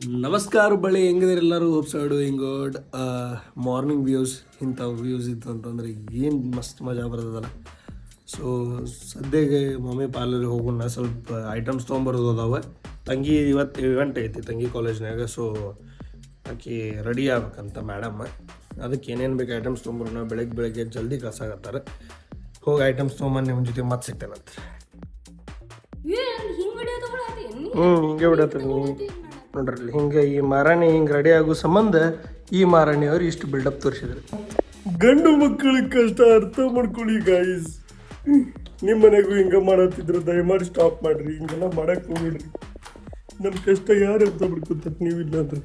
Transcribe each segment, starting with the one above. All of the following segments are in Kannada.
ನಮಸ್ಕಾರ ಬಳ್ಳಿ ಹೆಂಗಿದ್ರೆ ಎಲ್ಲರೂ hopes are doing good. Morning views ಇಂಥ ವ್ಯೂಸ್ ಇತ್ತು ಅಂತಂದ್ರೆ ಏನು ಮಸ್ತ್ ಮಜಾ ಬರ್ತದಲ್ಲ. ಸೊ ಸದ್ಯಕ್ಕೆ ಮಮ್ಮಿ ಪಾರ್ಲರಿಗೆ ಹೋಗೋಣ, ಸ್ವಲ್ಪ ಐಟಮ್ಸ್ ತೊಗೊಂಬರೋದು ಅದಾವೆ. ತಂಗಿ ಇವತ್ತು ಇವೆಂಟ್ ಐತಿ ತಂಗಿ ಕಾಲೇಜ್ನಾಗ. ಸೊ ಆಕೆ ರೆಡಿ ಆಗ್ಬೇಕಂತ ಮೇಡಮ್, ಅದಕ್ಕೆ ಏನೇನು ಬೇಕು ಐಟಮ್ಸ್ ತೊಗೊಂಬರೋಣ. ಬೆಳಗ್ಗೆ ಜಲ್ದಿ ಕಳ್ಸಾಕತ್ತಾರೆ. ಹೋಗಿ ಐಟಮ್ಸ್ ತೊಗೊಂಬಂದು ನಿಮ್ಮ ಜೊತೆ ಮತ್ತೆ ಸಿಗ್ತೇನಂತ. ಹಿಂಗೆ ಬಿಡತ್ತೀನಿ ನೋಡ್ರಿ. ಹಿಂಗೆ ಈ ಮಾರಾಣಿ ಹಿಂಗೆ ರೆಡಿ ಆಗೋ ಸಂಬಂಧ ಈ ಮಾರಾಣಿಯವ್ರು ಇಷ್ಟು ಬಿಲ್ಡಪ್ ತೋರಿಸಿದ್ರು. ಗಂಡು ಮಕ್ಕಳಿಗೆ ಕಷ್ಟ ಅರ್ಥ ಮಾಡ್ಕೊಳ್ಳಿ ಗಾಯ್ಸ್. ನಿಮ್ಮ ಮನೆಗೂ ಹಿಂಗೆ ಮಾಡತ್ತಿದ್ರು ದಯಮಾಡಿ ಸ್ಟಾಪ್ ಮಾಡ್ರಿ. ಹಿಂಗೆಲ್ಲ ಮಾಡಕ್ಕೆ ಹೋಗ್ಬಿಡ್ರಿ. ನಮ್ಮ ಕಷ್ಟ ಯಾರು ಅರ್ಥ ಮಾಡ್ಕೊತಾರೆ ನೀವಿಲ್ಲ ಅಂದ್ರೆ.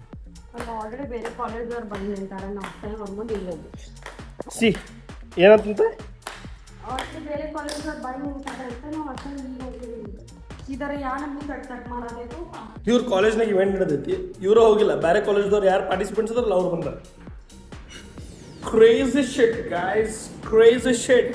ಸಿ ಏನಂತ ಇವ್ರ ಕಾಲೇಜ್ನಾಗ ಇವೆಂಟ್ ನಡೆದೈತಿ, ಇವರು ಹೋಗಿಲ್ಲ. ಬೇರೆ ಕಾಲೇಜ್ದವ್ರು ಯಾರು ಪಾರ್ಟಿಸಿಪೆಂಟ್ಸ್ ಅದಾರಲ್ಲ ಅವ್ರು ಬಂದಾರ. Crazy shit guys, crazy shit.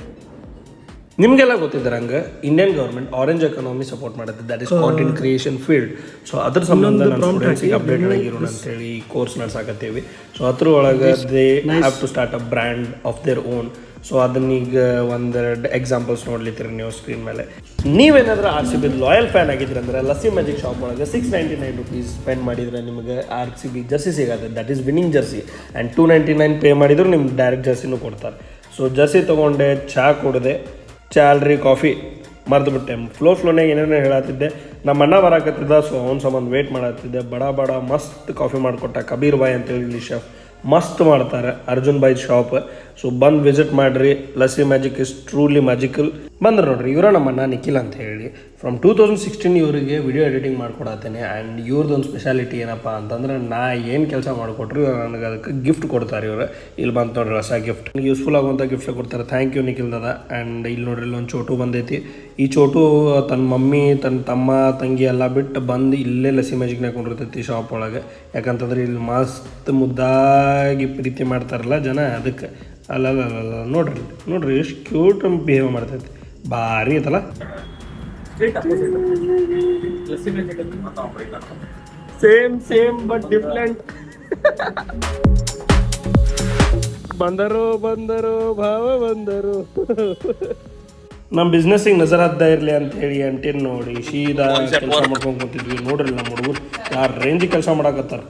ನಿಮಗೆಲ್ಲ ಗೊತ್ತಿದ್ದಾರೆ ಹಂಗೆ Indian government orange economy support ಮಾಡುತ್ತೆ, that is content creation field. So ಅದ್ರ ಸಂಬಂಧ ನಾನು ಸ್ಟೂಡೆಂಟ್ಸಿಗೆ ಅಪ್ಡೇಟ್ ಆಗಿರೋಣ ಅಂತೇಳಿ ಈ ಕೋರ್ಸ್ ನಡ್ಸಾಕತ್ತೀವಿ. ಸೊ ಅದ್ರ ಒಳಗೆ they have to start a brand of their own. So ಅದನ್ನೀಗ ಒಂದೆರಡು ಎಕ್ಸಾಂಪಲ್ಸ್ ನೋಡ್ಲಿತ್ತೀರಿ ನೀವು ಸ್ಕ್ರೀನ್ ಮೇಲೆ. ನೀವೇನಾದ್ರೂ RCB ಲಾಯಲ್ ಫ್ಯಾನ್ ಆಗಿದ್ರೆ ಅಂದರೆ ಲಸ್ಸಿ ಮ್ಯಾಜಿಕ್ ಶಾಪ್ ಒಳಗೆ $699 ಸ್ಪೆಂಡ್ ಮಾಡಿದರೆ ನಿಮಗೆ RCB ಜರ್ಸಿ ಸಿಗುತ್ತೆ. That is winning Jersey. And $299 pay ಮಾಡಿದ್ರು ನಿಮ್ಗೆ ಡೈರೆಕ್ಟ್ ಜರ್ಸಿನೂ ಕೊಡ್ತಾರೆ. ಸೊ ಜರ್ಸಿ ತೊಗೊಂಡೆ, ಚಹಾ ಕುಡಿದೆ, ಚಾಲ್ರಿ ಕಾಫಿ ಮರೆದುಬಿಟ್ಟೆ. ಫ್ಲೋನಾಗ ಏನೇನೋ ಹೇಳತ್ತಿದ್ದೆ. ನಮ್ಮ ಅಣ್ಣ ಬರಾಕತ್ತಿದ್ದ, ಸೊ ಅವ್ನ ಸಂಬಂಧ ವೇಟ್ ಮಾಡತ್ತಿದ್ದೆ. ಬಡ ಮಸ್ತ್ ಕಾಫಿ ಮಾಡಿಕೊಟ್ಟ ಕಬೀರ್ ಬಾಯ್ ಅಂತೇಳಿ ಇಲ್ಲಿ ಶೆಫ್ ಮಸ್ತ್ ಮಾಡ್ತಾರೆ, ಅರ್ಜುನ್ ಬಾಯ್ ಶಾಪ್. ಸೊ ಬಂದು ವಿಸಿಟ್ ಮಾಡಿರಿ. Lassi magic is truly magical. ಬಂದ್ರೆ ನೋಡ್ರಿ, ಇವರ ನಮ್ಮ ಅಣ್ಣ ನಿಖಿಲ್ ಅಂತ ಹೇಳಿ ಫ್ರಮ್ 2016 ಇವರಿಗೆ ವಿಡಿಯೋ ಎಡಿಟಿಂಗ್ ಮಾಡ್ಕೊಡತ್ತೇನೆ. ಆ್ಯಂಡ್ ಇವ್ರದ್ದೊಂದು ಸ್ಪೆಷಾಲಿಟಿ ಏನಪ್ಪ ಅಂತಂದ್ರೆ, ನಾ ಏನು ಕೆಲಸ ಮಾಡಿಕೊಟ್ರು ನನಗೆ ಅದಕ್ಕೆ ಗಿಫ್ಟ್ ಕೊಡ್ತಾರೆ ಇವರು. ಇಲ್ಲಿ ಬಂತು ನೋಡ್ರಿ ಹೊಸ ಗಿಫ್ಟ್, ಯೂಸ್ಫುಲ್ ಆಗುವಂಥ ಗಿಫ್ಟ್ ಕೊಡ್ತಾರೆ. ಥ್ಯಾಂಕ್ ಯು ನಿಖಿಲ್ ದಾದ. ಆ್ಯಂಡ್ ಇಲ್ಲಿ ನೋಡ್ರಿ ಇಲ್ಲೊಂದು ಚೋಟು ಬಂದೈತಿ. ಈ ಚೋಟು ತನ್ನ ಮಮ್ಮಿ, ತನ್ನ ತಮ್ಮ, ತಂಗಿ ಎಲ್ಲ ಬಿಟ್ಟು ಬಂದು ಇಲ್ಲೇ ಲಸ್ಸಿ ಮ್ಯಾಜಿಕ್ನಾಗ ಕೊಂಡಿರ್ತೈತಿ ಶಾಪ್ ಒಳಗೆ. ಯಾಕಂತಂದ್ರೆ ಇಲ್ಲಿ ಮಸ್ತ್ ಮುದ್ದಾಗಿ ಪ್ರೀತಿ ಮಾಡ್ತಾರಲ್ಲ ಜನ, ಅದಕ್ಕೆ. ಅಲ್ಲ ನೋಡ್ರಿ ಎಷ್ಟು ಕ್ಯೂಟ್ ಬಿಹೇವ್ ಮಾಡ್ತೈತಿ. ಭಾರಿ ಐತಲ್ಲ. Same but different. ಬಂದರು ಭಾವ ಬಂದರು. ನಮ್ಮ ಬಿಸ್ನೆಸ್ಸಿಗೆ ನಜರಾದ್ದ ಇರಲಿ ಅಂತ ಹೇಳಿ ಅಂಟೇನು ನೋಡಿ ಸೀದಾ ಕೆಲಸ ಮಾಡ್ಕೊಂಡು ಕೂತಿದ್ವಿ. ನೋಡ್ರಿ ನಮ್ಮ ಹುಡುಗರು ಯಾರು ರೇಂಜಿಗೆ ಕೆಲಸ ಮಾಡಾಕತ್ತಾರ.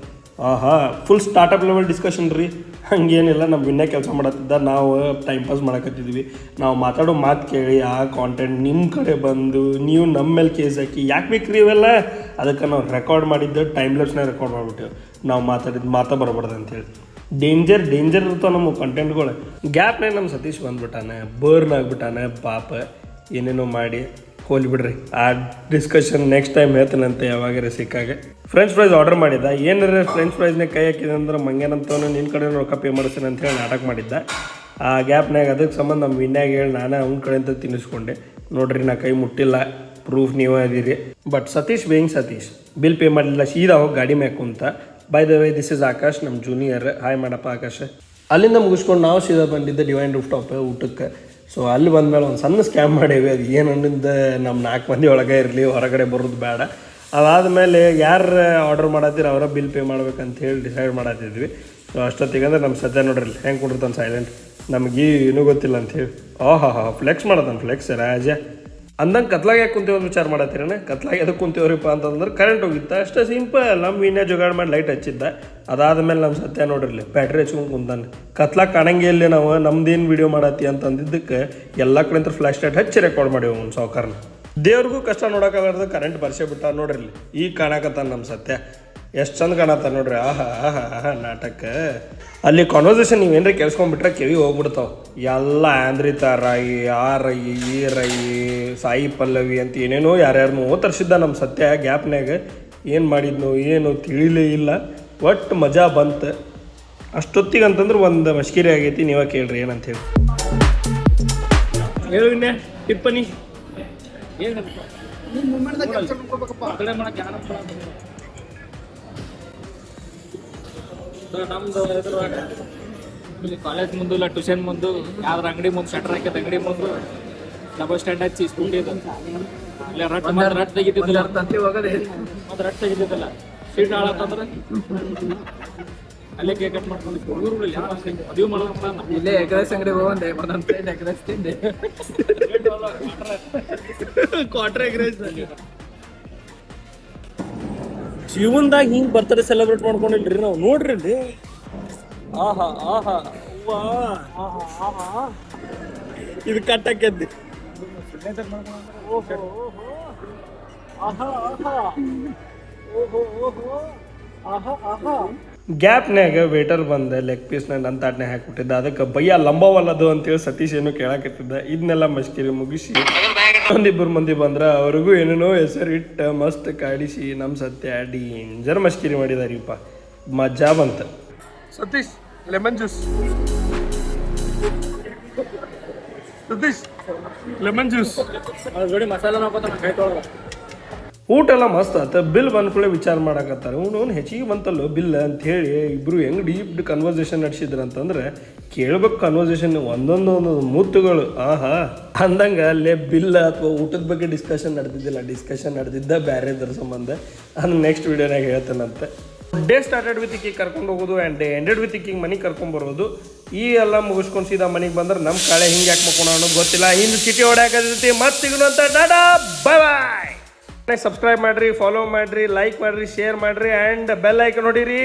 ಫುಲ್ ಸ್ಟಾರ್ಟಪ್ ಲೆವೆಲ್ ಡಿಸ್ಕಷನ್ ರೀ. ಹಂಗೇನಿಲ್ಲ, ನಮ್ಮ ವಿನ್ನೇ ಕೆಲಸ ಮಾಡತ್ತಿದ್ದ, ನಾವು ಟೈಮ್ ಪಾಸ್ ಮಾಡಕತ್ತಿದ್ವಿ. ನಾವು ಮಾತಾಡೋ ಮಾತು ಕೇಳಿ ಆ ಕಾಂಟೆಂಟ್ ನಿಮ್ಮ ಕಡೆ ಬಂದು ನೀವು ನಮ್ಮ ಮೇಲೆ ಕೇಸ್ ಹಾಕಿ ಯಾಕೆ ಬೇಕ್ರಿ ಇವೆಲ್ಲ. ಅದಕ್ಕೆ ನಾವು ರೆಕಾರ್ಡ್ ಮಾಡಿದ್ದು ಟೈಮ್ ಲ್ಯಾಪ್ಸ್ನಾಗ ರೆಕಾರ್ಡ್ ಮಾಡಿಬಿಟ್ಟೆವು. ನಾವು ಮಾತಾ ಬರಬಾರ್ದು ಅಂತೇಳಿ. ಡೇಂಜರ್ ಇರ್ತಾವೆ ನಮ್ಮ ಕಂಟೆಂಟ್ಗಳು. ಗ್ಯಾಪ್ನಾಗ ನಮ್ಮ ಸತೀಶ್ ಬಂದ್ಬಿಟ್ಟಾನೆ, ಬರ್ನ್ ಆಗಿಬಿಟ್ಟಾನೆ ಪಾಪ. ಏನೇನೋ ಮಾಡಿ ಹೋಲಿ ಬಿಡ್ರಿ. ಆ ಡಿಸ್ಕಷನ್ ನೆಕ್ಸ್ಟ್ ಟೈಮ್ ಹೇಳ್ತಾನಂತೆ ಯಾವಾಗಾರ ಸಿಕ್ಕಾಗ. ಫ್ರೆಂಚ್ ಫ್ರೈಸ್ ಆರ್ಡರ್ ಮಾಡಿದ್ದ. ಏನಾರ ಫ್ರೆಂಚ್ ಫ್ರೈಸ್ನಾಗ ಕೈ ಹಾಕಿದೆ ಅಂದ್ರೆ ಮಂಗೇನಂತವನು ನಿನ್ನ ಕಡೆ ರೊಕ್ಕ ಪೇ ಮಾಡಿಸ್ತೀನಿ ಅಂತ ಹೇಳಿ ನಾಟಕ ಮಾಡಿದ್ದ. ಆ ಗ್ಯಾಪ್ನಾಗ ಅದಕ್ಕೆ ಸಂಬಂಧ ನಮ್ಮ ವಿನ್ಯಾಗ ಹೇಳಿ ನಾನು ಅವ್ನ ಕಡೆಯಿಂದ ತಿನ್ನಿಸ್ಕೊಂಡೆ. ನೋಡ್ರಿ, ನಾ ಕೈ ಮುಟ್ಟಿಲ್ಲ, ಪ್ರೂಫ್ ನೀವೇ ಅದೀರಿ. ಬಟ್ ಸತೀಶ್ ಬಿಲ್ ಪೇ ಮಾಡಲಿಲ್ಲ, ಸೀದಾ ಹೋಗಿ ಗಾಡಿ ಮ್ಯಾಗ ಕುಂತ. By the way, this is Akash, ನಮ್ಮ ಜೂನಿಯರ್. ಹಾಯ್ ಮಾಡಪ್ಪ ಆಕಾಶ್. ಅಲ್ಲಿಂದ ಮುಗಿಸ್ಕೊಂಡು ನಾವು ಸೀದಾ ಬಂದಿದ್ದೆ ಡಿವೈನ್ ರೂಫ್ ಟಾಪ್ ಊಟಕ್ಕೆ. ಸೊ ಅಲ್ಲಿ ಬಂದಮೇಲೆ ಒಂದು ಸಣ್ಣ ಸ್ಕ್ಯಾಮ್ ಮಾಡೇವಿ. ಅದು ಏನು ಅನ್ನಿಂದ ನಮ್ಮ 4 ಮಂದಿ ಒಳಗೆ ಇರಲಿ, ಹೊರಗಡೆ ಬರೋದು ಬೇಡ. ಅದಾದಮೇಲೆ ಯಾರು ಆರ್ಡರ್ ಮಾಡತ್ತೀರ ಅವರ ಬಿಲ್ ಪೇ ಮಾಡ್ಬೇಕಂತ ಹೇಳಿ ಡಿಸೈಡ್ ಮಾಡತ್ತಿದ್ವಿ. ಸೊ ಅಷ್ಟೊತ್ತಿಗೆ ಅಂದ್ರೆ ನಮ್ಮ ಸದ್ಯ ನೋಡ್ರಿ ಹೆಂಗೆ ಕೊಟ್ಟಿರ್ತಾನೆ ಸೈಲೆಂಟ್, ನಮಗೆ ಏನೂ ಗೊತ್ತಿಲ್ಲ ಅಂಥೇಳಿ. ಫ್ಲೆಕ್ಸ್ ಮಾಡತ್ತಾನೆ, ಫ್ಲೆಕ್ಸ್ ರಾಜ ಅಂದಂಗೆ. ಕತ್ಲಾಗ ಯಾಕೆ ಕುಂತೇವ ವಿಚಾರ ಮಾಡತ್ತೀರಣ್ಣ? ಕತ್ಲಾಗ ಎದಕ್ಕೆ ಕುಂತೇವ್ರಿಪ್ಪ ಅಂತಂದ್ರೆ ಕರೆಂಟ್ ಹೋಗಿತ್ತ, ಅಷ್ಟೇ ಸಿಂಪಲ್. ನಮ್ಮ ವಿನ್ಯ ಜುಗಾಡ್ ಮಾಡಿ ಲೈಟ್ ಹಚ್ಚಿದ್ದ. ಅದಾದಮೇಲೆ ನಮ್ಮ ಸತ್ಯ ನೋಡ್ರಿ ಬ್ಯಾಟ್ರಿ ಹಚ್ಕೊಂಡು ಕುಂತಾನೆ. ಕತ್ಲಾಗ ಕಾಣಂಗೆ ಇಲ್ಲಿ ನಾವು ನಮ್ದೇನು ವೀಡಿಯೋ ಮಾಡತ್ತಿ ಅಂತಂದಿದ್ದಕ್ಕೆ ಎಲ್ಲ ಕಡೆಂತ ಫ್ಲ್ಯಾಶ್ ಲೈಟ್ ಹಚ್ಚಿ ರೆಕಾರ್ಡ್ ಮಾಡೀವಿ ಒಂದು ಸಾವುಕಾರನ. ದೇವ್ರಿಗೂ ಕಷ್ಟ ನೋಡೋಕ್ಕಾಗದ ಕರೆಂಟ್ ಬರ್ಸೇ ಬಿಟ್ಟ ನೋಡ್ರಿ. ಈಗ ಕಾಣಕತ್ತಾನ ನಮ್ಮ ಸತ್ಯ, ಎಷ್ಟು ಚಂದ ಕಾಣತ್ತ ನೋಡ್ರಿ. ನಾಟಕ. ಅಲ್ಲಿ ಕಾನ್ವರ್ಸೇಷನ್ ನೀವೇನ್ರಿ ಕೇಳಿಸ್ಕೊಂಡ್ಬಿಟ್ರೆ ಕಿವಿ ಹೋಗ್ಬಿಡ್ತಾವೆ. ಎಲ್ಲ ಆಂದ್ರಿತ ರಾಯಿ, ಆ ರಾಯಿ, ಈ ರಾಯಿ, ಸಾಯಿ ಪಲ್ಲವಿ ಅಂತ ಏನೇನೋ ಯಾರ್ಯಾರನ್ನೋ ತರಿಸಿದ್ದ ನಮ್ಮ ಸತ್ಯ. ಗ್ಯಾಪ್ನಾಗ ಏನು ಮಾಡಿದ್ನು ಏನು ತಿಳಿಲೇ ಇಲ್ಲ. ಒಟ್ಟು ಮಜಾ ಬಂತು. ಅಷ್ಟೊತ್ತಿಗೆ ಅಂತಂದ್ರೆ ಒಂದು ಮಶ್ಕಿರಿ ಆಗೈತಿ. ನೀವೇ ಕೇಳ್ರಿ ಏನಂತ ಹೇಳಿ. ಹೇಳಿ ಟಿಪ್ಪಣಿ ನಮ್ದು ಇಲ್ಲಿ ಕಾಲೇಜ್ ಮುಂದೆ ಇಲ್ಲ, ಟ್ಯೂಷನ್ ಮುಂದೆ, ಯಾವ್ದ್ರ ಅಂಗಡಿ ಮುಂದೆ ಶಟರ್ ಹಾಕಿದ ಅಂಗಡಿ ಮುಂದೆ ಡಬಲ್ ಸ್ಟ್ಯಾಂಡ್ ಹಚ್ಚಿ ಸ್ಕೂಟಿ ಇಲ್ಲ ರಟ್ ತೆಗಿತಿದ್ದಿಲ್ಲ. ಸೀಟ್ ಹಾಳತ್ತಂದ್ರೆ ಅಲ್ಲೇ ಕೇಕ್ ಕಟ್ ಮಾಡ್ಕೊಂಡು ಹುಡುಗರು ಮದುವೆ ಮಾಡೋದು ಇಲ್ಲೇ ಎಗ್ರೆಸ್ ಅಂಗಡಿ ಹೋಗಂದೆ ಒಂದೊಂದು ಎಗ್ರೆಸ್ ತಿಂದೆ ಕ್ವಾರ್ಟರ್ ಎಗ್ರೆಸ್ ಜೀವನದಾಗ ಹಿಂಗೆ ಬರ್ತಡೇ ಸೆಲೆಬ್ರೇಟ್ ಮಾಡ್ಕೊಂಡಿಲ್ರಿ ನಾವು ನೋಡ್ರಿ ಅಲ್ಲಿ ಆಹಾ ಆಹಾ ವಾ ಆಹಾ ಇದು ಕಟ್ಟಕ್ಕೆದ್ದಿ ಗ್ಯಾಪ್ನ್ಯಾಗ ವೇಟರ್ ಬಂದ ಲೆಗ್ ಪೀಸ್ನ ನನ್ನ ತಾಟ್ನೆ ಹಾಕ್ಬಿಟ್ಟಿದ್ದ ಅದಕ್ಕೆ ಭಯ್ಯ ಲಂಬವಲ್ಲದು ಅಂತೇಳಿ ಸತೀಶ್ ಏನೋ ಕೇಳಾಕತ್ತಿದ್ದ ಇದನ್ನೆಲ್ಲ ಮಸ್ಕಿರಿ ಮುಗಿಸಿ ಒಂದಿಬ್ಬರು ಮಂದಿ ಬಂದ್ರ ಅವ್ರಿಗೂ ಏನೇನೋ ಹೆಸರಿಟ್ಟು ಮಸ್ತ್ ಕಾಡಿಸಿ ನಮ್ಮ ಸತ್ಯ ಡೇಂಜರ್ ಮಸ್ಕಿರಿ ಮಾಡಿದಾರಿಪ್ಪ ಮಜಾ ಬಂತ Satish lemon juice Satish lemon juice ಅದ್ರ ಜೋಡಿ ಮಸಾಲ ಹಾಕೋತ ಕೈ ತೊಳ್ದ ಊಟ ಎಲ್ಲ ಮಸ್ತ್ ಆತ ಬಿಲ್ ಬಂದ್ಕೊಳ್ಳೆ ವಿಚಾರ ಮಾಡಕತ್ತಾರೆ ಅವ್ನು ಹೆಚ್ಚಿಗೆ ಬಂತಲ್ಲೋ ಬಿಲ್ ಅಂತ ಹೇಳಿ ಇಬ್ರು ಹೆಂಗೆ ಡೀಪ್ ಕನ್ವರ್ಸೇಷನ್ ನಡೆಸಿದ್ರು ಅಂತಂದ್ರೆ ಕೇಳ್ಬೇಕು ಕನ್ವರ್ಸೇಷನ್ ಒಂದೊಂದು ಮುತ್ತುಗಳು ಆಹಾ ಅಂದಂಗೆ ಅಲ್ಲೇ ಬಿಲ್ ಅಥವಾ ಊಟದ ಬಗ್ಗೆ ಡಿಸ್ಕಷನ್ ನಡೆದಿದ್ದ ಬೇರೆದ್ರ ಸಂಬಂಧ ಅದು ನೆಕ್ಸ್ಟ್ ವಿಡಿಯೋನಾಗ ಹೇಳ್ತೇನಂತೆ ಡೇ ಸ್ಟಾರ್ಟೆಡ್ ವಿತ್ ಇಕ್ಕಿಗೆ ಕರ್ಕೊಂಡು ಹೋಗೋದು ಆ್ಯಂಡ್ ಡೇ ಎಂಡೆಡ್ ವಿತ್ ಇಕ್ಕಿಗೆ ಮನೆಗೆ ಕರ್ಕೊಂಬರೋದು ಈ ಎಲ್ಲ ಮುಗಿಸ್ಕೊಂಡು ಸೀದಾ ಮನೆಗೆ ಬಂದ್ರೆ ನಮ್ಮ ಕಾಳೆ ಹಿಂಗೆ ಯಾಕೆ ಮಕ್ಕೋಣ ಅನ್ನೋದು ಗೊತ್ತಿಲ್ಲ ಹಿಂದೆ ಚಿಟಿ ಹೊಡ್ಯಾಕತ್ತೈತಿ ಮತ್ತೆ ಸಿಗೋಣ ಅಂತ ಟಾಟಾ ಬಾಯ್ ಬಾಯ್ ಸಬ್ಸ್ಕ್ರೈಬ್ ಮಾಡ್ರಿ ಫಾಲೋ ಮಾಡ್ರಿ ಲೈಕ್ ಮಾಡ್ರಿ ಶೇರ್ ಮಾಡ್ರಿ ಆ್ಯಂಡ್ ಬೆಲ್ ಐಕನ್ ನೋಡಿರಿ